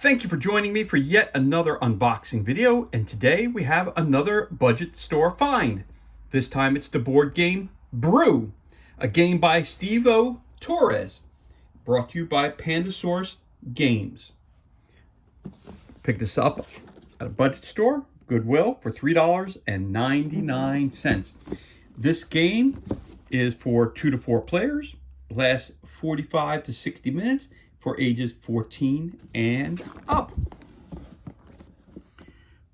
Thank you for joining me for yet another unboxing video, and today we have another budget store find. This time it's the board game BREW, a game by Steve Torres, brought to you by Pandasaurus Games. Picked this up at a budget store, Goodwill, for $3.99. This game is for 2 to 4 players, lasts 45 to 60 minutes, for ages 14 and up.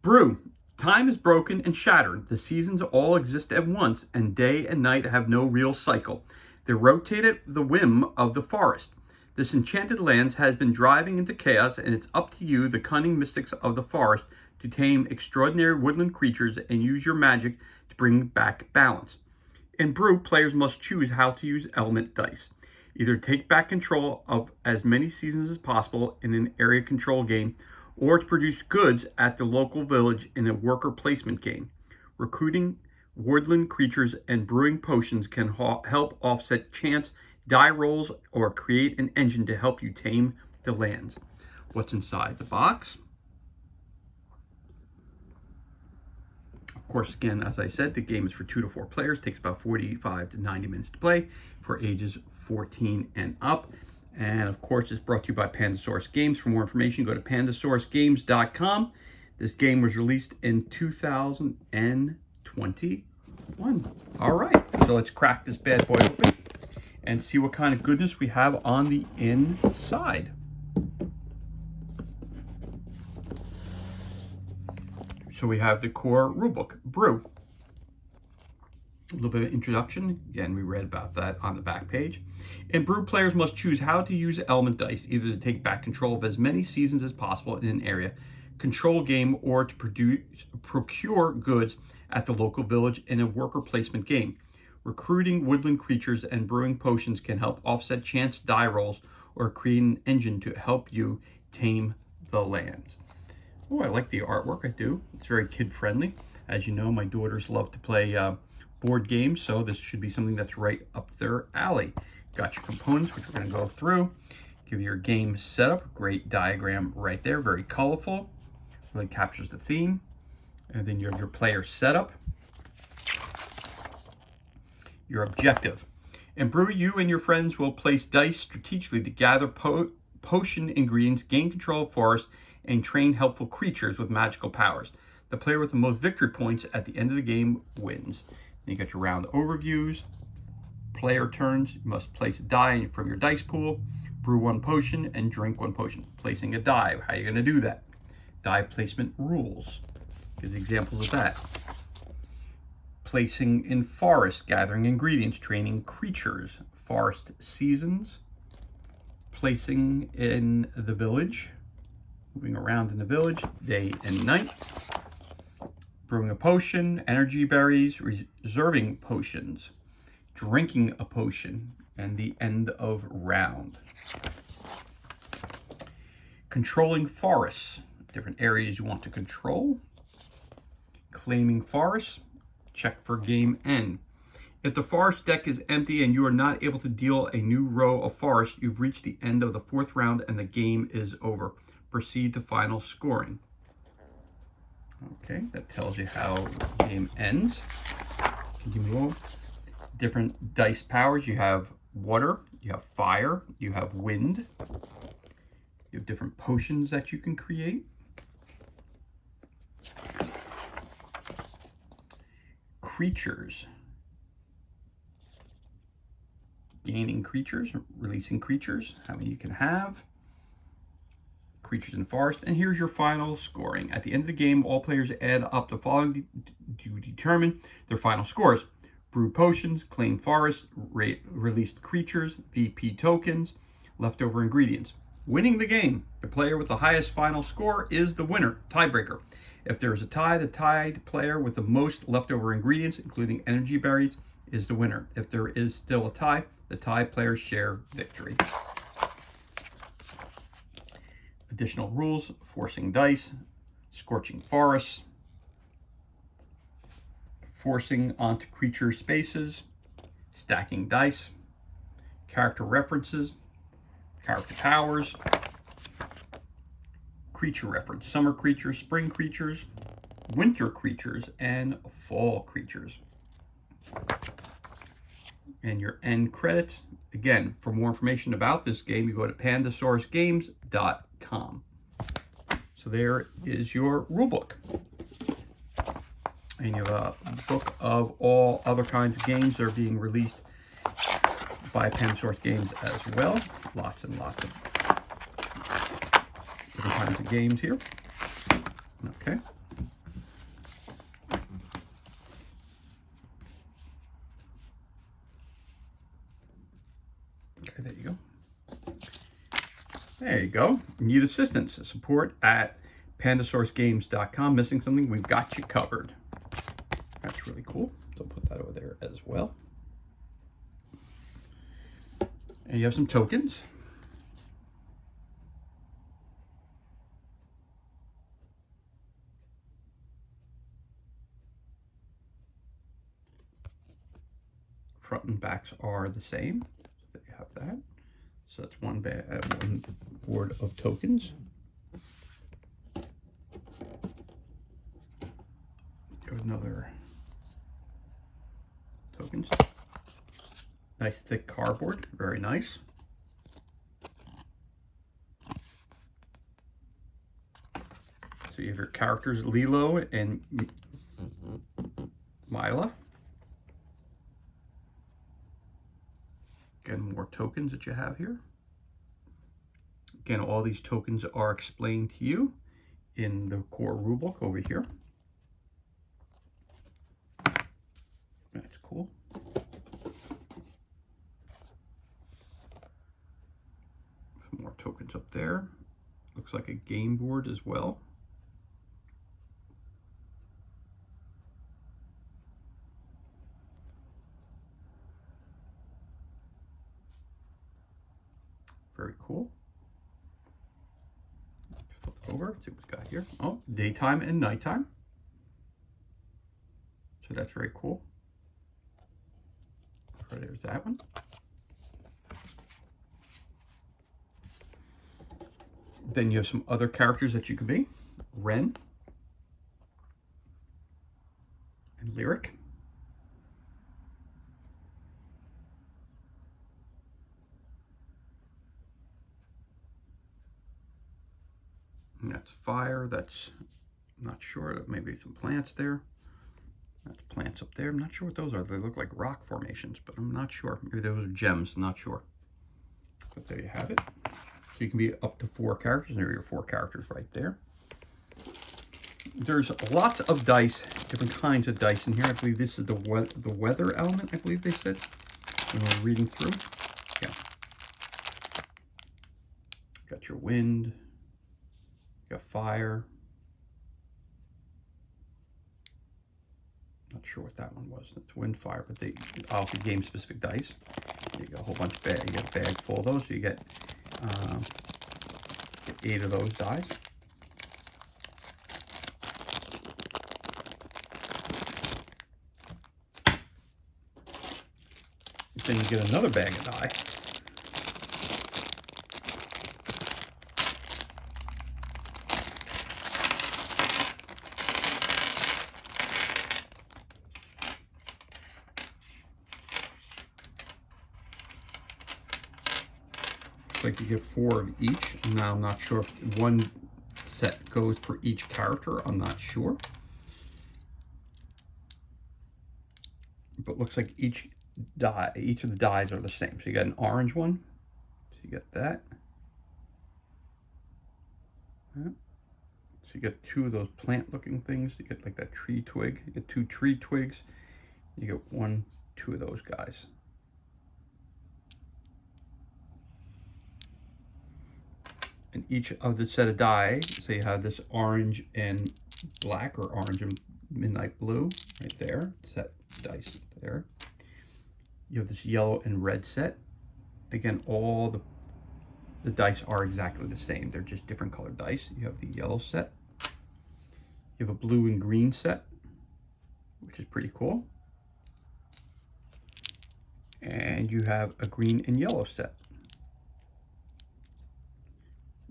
BREW. Time is broken and shattered. The seasons all exist at once, and day and night have no real cycle. They rotate at the whim of the forest. This enchanted land has been driving into chaos, and it's up to you, the cunning mystics of the forest, to tame extraordinary woodland creatures and use your magic to bring back balance. In BREW, players must choose how to use element dice. Either take back control of as many seasons as possible in an area control game, or to produce goods at the local village in a worker placement game. Recruiting woodland creatures and brewing potions can help offset chance die rolls or create an engine to help you tame the lands. What's inside the box? Of course, again, as I said, the game is for 2 to 4 players. Takes about 45 to 90 minutes to play for ages 14 and up. And of course, it's brought to you by Pandasaurus Games. For more information, go to pandasaurusgames.com. This game was released in 2021. All right, so let's crack this bad boy open and see what kind of goodness we have on the inside. So we have the core rulebook, BREW. A little bit of introduction. Again, we read about that on the back page. In BREW, players must choose how to use element dice, either to take back control of as many seasons as possible in an area control game, or to procure goods at the local village in a worker placement game. Recruiting woodland creatures and brewing potions can help offset chance die rolls or create an engine to help you tame the lands. Oh, I like the artwork, I do. It's very kid-friendly. As you know, my daughters love to play board games, so this should be something that's right up their alley. Got your components, which we're going to go through. Give you your game setup. Great diagram right there, very colorful. Really captures the theme. And then you have your player setup. Your objective. In BREW, you and your friends will place dice strategically to gather potion ingredients, gain control of forests, and train helpful creatures with magical powers. The player with the most victory points at the end of the game wins. Then you got your round overviews, player turns. You must place a die from your dice pool, brew 1 potion, and drink 1 potion. Placing a die, how are you going to do that? Die placement rules. Gives examples of that. Placing in forest, gathering ingredients, training creatures, forest seasons. Placing in the village, moving around in the village, day and night. Brewing a potion, energy berries, reserving potions, drinking a potion, and the end of round. Controlling forests, different areas you want to control. Claiming forests, check for game end. If the forest deck is empty and you are not able to deal a new row of forest, you've reached the end of the 4th round and the game is over. Proceed to final scoring. Okay, that tells you how the game ends. Continue. Different dice powers. You have water, you have fire, you have wind. You have different potions that you can create. Creatures. Gaining creatures, releasing creatures, how many you can have. Creatures in forest, and here's your final scoring. At the end of the game, all players add up the following to determine their final scores: brew potions, claim forest, released creatures, VP tokens, leftover ingredients. Winning the game, the player with the highest final score is the winner, tiebreaker. If there is a tie, the tied player with the most leftover ingredients, including energy berries, is the winner. If there is still a tie, the tie players share victory. Additional rules: forcing dice, scorching forests, forcing onto creature spaces, stacking dice, character references, character powers, creature reference. Summer creatures, spring creatures, winter creatures, and fall creatures. And your end credits. Again, for more information about this game, you go to pandasaurusgames.com. So there is your rulebook. And you have a book of all other kinds of games that are being released by Pandasaurus Games as well. Lots and lots of different kinds of games here. Okay. Okay, there you go. There you go. Need assistance? Support at pandasaurusgames.com. Missing something? We've got you covered. That's really cool. So put that over there as well. And you have some tokens. Front and backs are the same. So you have that. So that's one board of tokens. Another tokens. Nice thick cardboard, very nice. So you have your characters, Lilo and Mila. Again, more tokens that you have here. Again, all these tokens are explained to you in the core rulebook over here. That's cool. Some more tokens up there. Looks like a game board as well. Very cool. Flip over, see what we've got here. Oh, daytime and nighttime. So that's very cool. So there's that one. Then you have some other characters that you can be. Ren and Lyric. And that's fire. That's, I'm not sure, maybe some plants there. That's plants up there. I'm not sure what those are. They look like rock formations, but I'm not sure. Maybe those are gems. I'm not sure. But there you have it. So you can be up to 4 characters. And there are your 4 characters right there. There's lots of dice, different kinds of dice in here. I believe this is the weather element, I believe they said, when we're reading through. Yeah. Got your wind. Got fire. Not sure what that one was. That's wind, fire, but they obviously game specific dice. You got a whole bunch of bags. You get a bag full of those. So you get 8 of those dice. Then you get another bag of die. Like you get 4 of each. Now I'm not sure if one set goes for each character. I'm not sure. But looks like each of the dies are the same. So you got an orange one. So you get that. So you get 2 of those plant looking things. You get like that tree twig. You get 2 tree twigs. You get 2 of those guys. And each of the set of die, so you have this orange and black, or orange and midnight blue right there, set dice there. You have this yellow and red set. Again, all the dice are exactly the same. They're just different colored dice. You have the yellow set. You have a blue and green set, which is pretty cool. And you have a green and yellow set.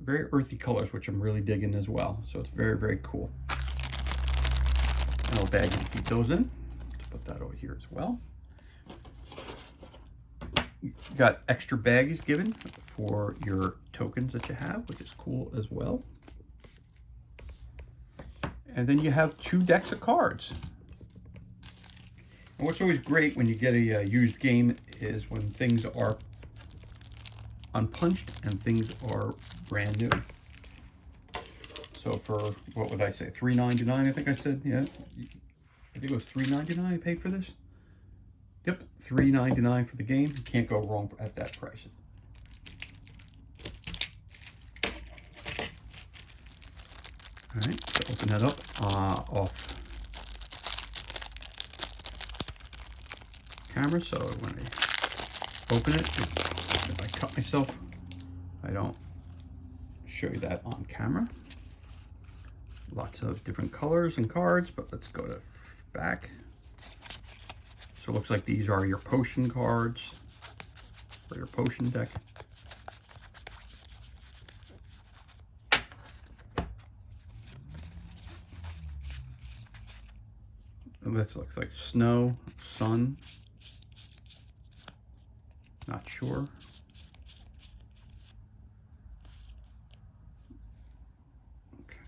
Very earthy colors, which I'm really digging as well. So it's very, very cool. And I'll bag and keep those in. Let's put that over here as well. You got extra bags given for your tokens that you have, which is cool as well. And then you have 2 decks of cards. And what's always great when you get a used game is when things are unpunched and things are brand new. So for, what would I say, $3.99 I think I said, yeah. I think it was $3.99 I paid for this. Yep, $3.99 for the game. You can't go wrong at that price. All right, so open that up off camera. So when I open it, if I cut myself, I don't show you that on camera. Lots of different colors and cards, but let's go to back. So it looks like these are your potion cards for your potion deck. And this looks like snow, sun, not sure.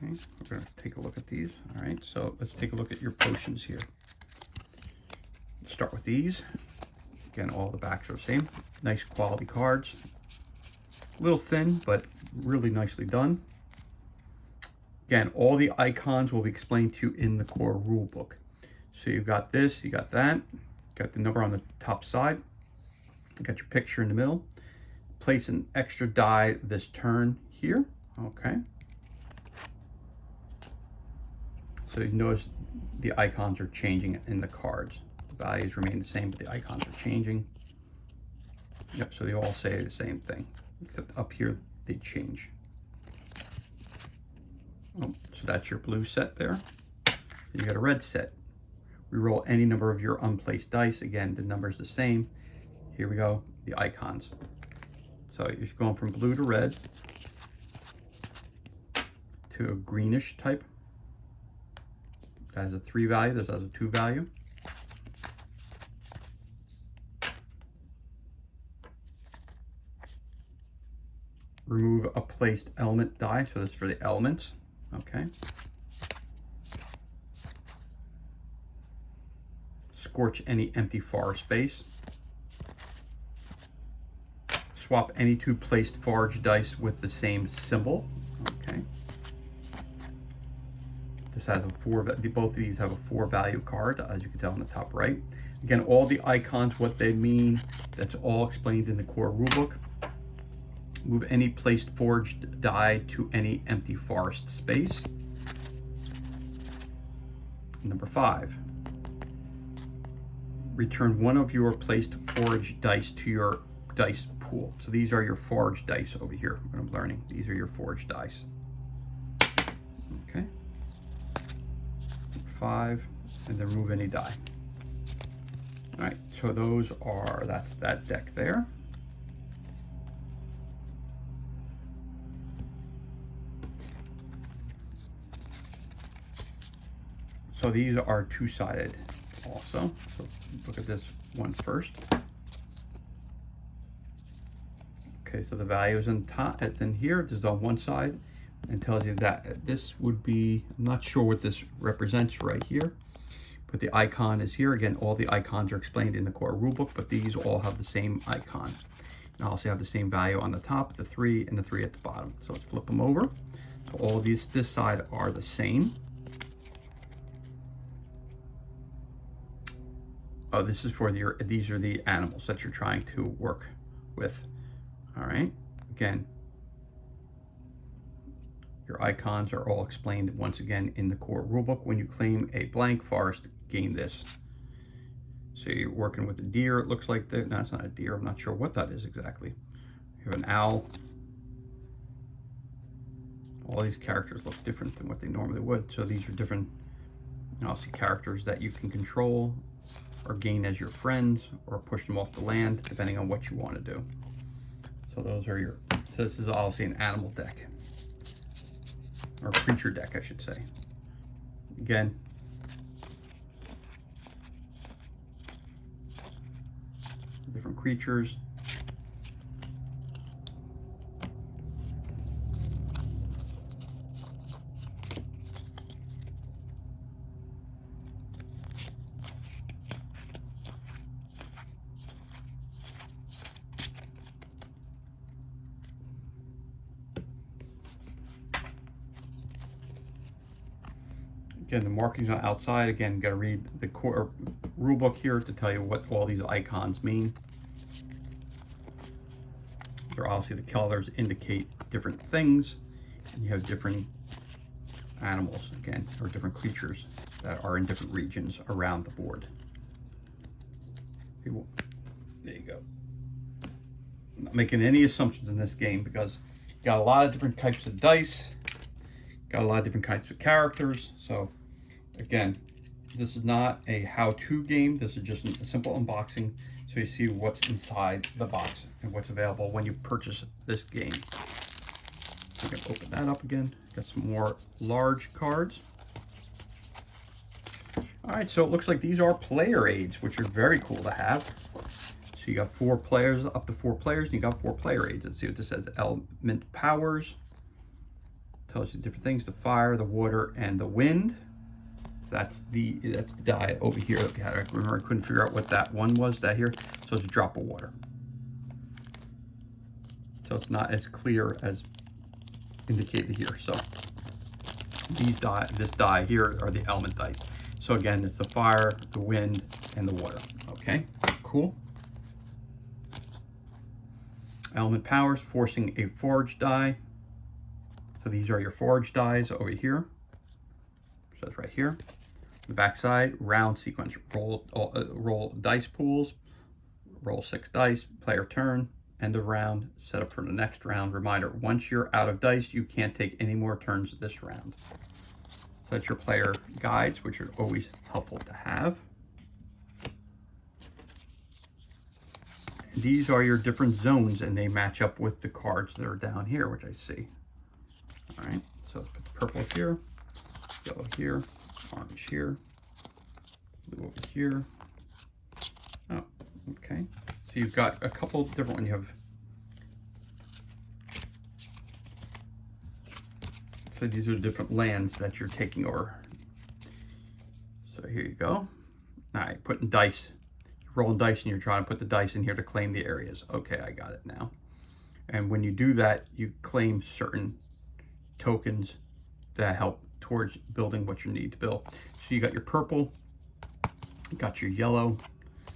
Okay, we're going to take a look at these. All right, so let's take a look at your potions here. Let's start with these. Again, all the backs are the same. Nice quality cards. A little thin, but really nicely done. Again, all the icons will be explained to you in the core rule book. So you've got this, you got that, got the number on the top side, you got your picture in the middle. Place an extra die this turn here, okay. So you notice the icons are changing in the cards. The values remain the same, but the icons are changing. Yep, so they all say the same thing, except up here they change. Oh, so that's your blue set there. You got a red set. Reroll any number of your unplaced dice. Again, the number's the same. Here we go, the icons. So you're going from blue to red to a greenish type. That has a 3 value, this has a 2 value. Remove a placed element die, so this is for the elements, okay. Scorch any empty forest space. Swap any 2 placed forage dice with the same symbol. Okay. This has a 4, both of these have a 4 value card, as you can tell on the top right. Again, all the icons, what they mean, that's all explained in the core rulebook. Move any placed forged die to any empty forest space. Number 5. Return one of your placed forged dice to your dice pool. So these are your forged dice over here. What I'm learning, these are your forged dice. Okay. 5, and then remove any die. All right, so those are, that's that deck there. So these are 2-sided also. So look at this one first. Okay, so the value is in top, it's in here, this is on one side, and tells you that this would be, I'm not sure what this represents right here, but the icon is here. Again, all the icons are explained in the core rulebook, but these all have the same icon. And also have the same value on the top, the 3 and the 3 at the bottom. So let's flip them over. So all these, this side are the same. Oh, this is for your, these are the animals that you're trying to work with. All right, again, your icons are all explained once again in the core rulebook. When you claim a blank forest, gain this. So you're working with a deer, it looks like that. No, it's not a deer, I'm not sure what that is exactly. You have an owl. All these characters look different than what they normally would. So these are different, obviously, characters that you can control or gain as your friends or push them off the land, depending on what you want to do. So those are your, so this is obviously an animal deck. or creature deck, I should say. Again, different creatures. Again, the markings on the outside. Again, you got to read the core rule book here to tell you what all these icons mean. They're obviously the colors indicate different things, and you have different animals, again, or different creatures that are in different regions around the board. There you go. I'm not making any assumptions in this game because you got a lot of different types of dice, got a lot of different types of characters. So again, this is not a how-to game. This is just a simple unboxing so you see what's inside the box and what's available when you purchase this game. I'm going to open that up again. Got some more large cards. All right, so it looks like these are player aids, which are very cool to have. So you got 4 players, up to 4 players, and you got 4 player aids. Let's see what this says. Element powers. Tells you different things: the fire, the water, and the wind. So that's the die over here that we had. I remember I couldn't figure out what that one was. That here. So it's a drop of water. So it's not as clear as indicated here. So these this die here are the element dice. So again, it's the fire, the wind, and the water. Okay, cool. Element powers, forcing a forge die. So these are your forge dies over here. So that's right here. The back side, round sequence. Roll dice pools. Roll 6 dice. Player turn. End of round. Set up for the next round. Reminder: once you're out of dice, you can't take any more turns this round. So that's your player guides, which are always helpful to have. And these are your different zones, and they match up with the cards that are down here, which I see. All right, so let's put the purple here, yellow here, orange here, blue over here. Oh, okay. So you've got a couple different ones. You have, so these are different lands that you're taking over. So here you go. All right, putting dice, rolling dice, and you're trying to put the dice in here to claim the areas. Okay, I got it now. And when you do that, you claim certain tokens that help towards building what you need to build. So you got your purple, you got your yellow,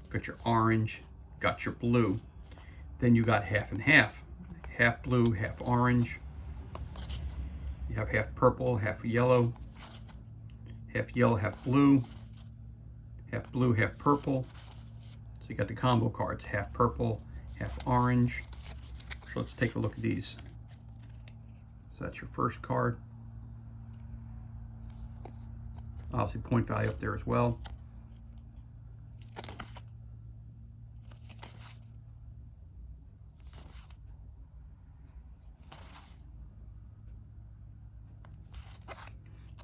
got your orange, got your blue. Then you got half and half. Half blue, half orange. You have half purple, half yellow, half blue, half purple. So you got the combo cards, half purple, half orange. So let's take a look at these. So that's your first card. Obviously point value up there as well.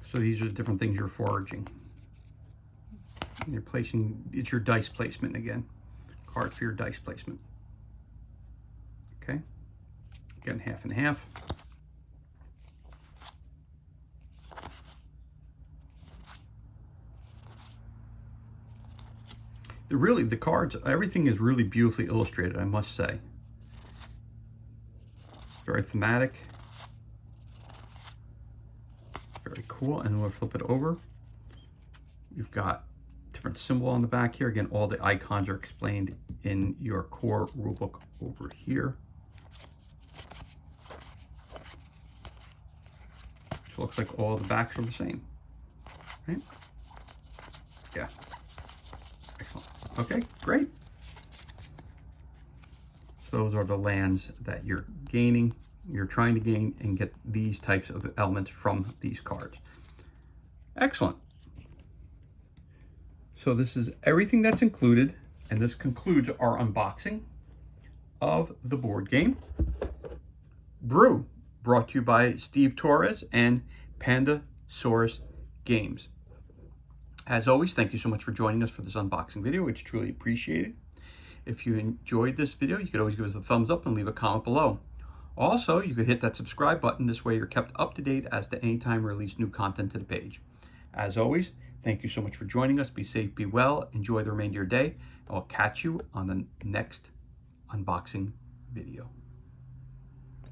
So these are the different things you're foraging. And you're placing, it's your dice placement again. Card for your dice placement. Okay. Again, half and half. The cards, everything is really beautifully illustrated, I must say. Very thematic. Very cool. And we'll flip it over. You've got different symbol on the back here. Again, all the icons are explained in your core rulebook over here. Which looks like all the backs are the same. Right? Yeah. Excellent. Okay, great. So those are the lands that you're gaining, you're trying to gain and get these types of elements from these cards. Excellent. So this is everything that's included, and this concludes our unboxing of the board game BREW, brought to you by Steve Torres and Pandasaurus Games. As always, thank you so much for joining us for this unboxing video. It's truly appreciated. If you enjoyed this video, you could always give us a thumbs up and leave a comment below. Also, you could hit that subscribe button. This way you're kept up to date as to any time we release new content to the page. As always, thank you so much for joining us. Be safe, be well, enjoy the remainder of your day, and we'll catch you on the next unboxing video.